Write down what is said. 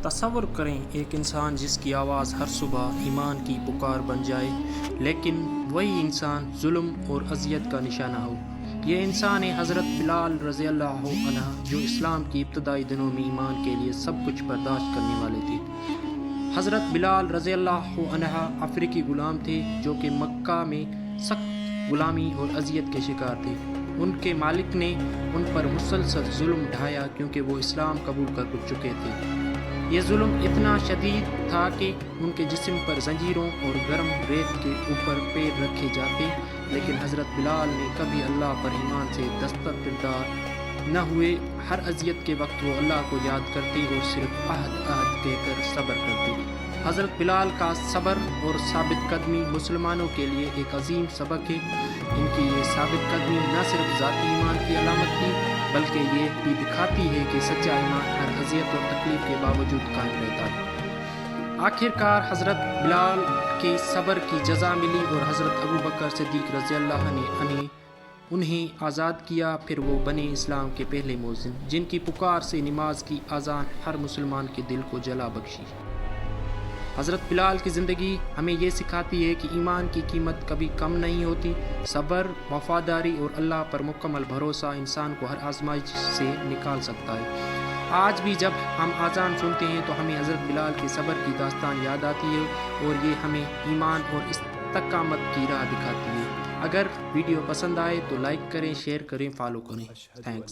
تصور کریں ایک انسان جس کی آواز ہر صبح ایمان کی پکار بن جائے، لیکن وہی انسان ظلم اور اذیت کا نشانہ ہو۔ یہ انسان ہے حضرت بلال رضی اللہ عنہ، جو اسلام کی ابتدائی دنوں میں ایمان کے لیے سب کچھ برداشت کرنے والے تھے۔ حضرت بلال رضی اللہ عنہ افریقی غلام تھے جو کہ مکہ میں سخت غلامی اور اذیت کے شکار تھے۔ ان کے مالک نے ان پر مسلسل ظلم ڈھایا کیونکہ وہ اسلام قبول کر چکے تھے۔ یہ ظلم اتنا شدید تھا کہ ان کے جسم پر زنجیروں اور گرم ریت کے اوپر پیر رکھے جاتے، لیکن حضرت بلال نے کبھی اللہ پر ایمان سے دستبردار نہ ہوئے۔ ہر اذیت کے وقت وہ اللہ کو یاد کرتے اور صرف عہد عہد کہہ کر صبر کرتے۔ حضرت بلال کا صبر اور ثابت قدمی مسلمانوں کے لیے ایک عظیم سبق ہے۔ ان کی یہ ثابت قدمی نہ صرف ذاتی ایمان کی علامت تھی، بلکہ یہ بھی دکھاتی ہے کہ سچا ایمان ہر اذیت اور تکلیف کے باوجود قائم رہتا ہے۔ آخرکار حضرت بلال کے صبر کی جزا ملی اور حضرت ابوبکر صدیق رضی اللہ عنہ نے انہیں آزاد کیا۔ پھر وہ بنے اسلام کے پہلے مؤذن، جن کی پکار سے نماز کی اذان ہر مسلمان کے دل کو جلا بخشی۔ حضرت بلال کی زندگی ہمیں یہ سکھاتی ہے کہ ایمان کی قیمت کبھی کم نہیں ہوتی۔ صبر، وفاداری اور اللہ پر مکمل بھروسہ انسان کو ہر آزمائش سے نکال سکتا ہے۔ آج بھی جب ہم اذان سنتے ہیں تو ہمیں حضرت بلال کے صبر کی داستان یاد آتی ہے اور یہ ہمیں ایمان اور استقامت کی راہ دکھاتی ہے۔ اگر ویڈیو پسند آئے تو لائک کریں، شیئر کریں، فالو کریں۔ تھینکس۔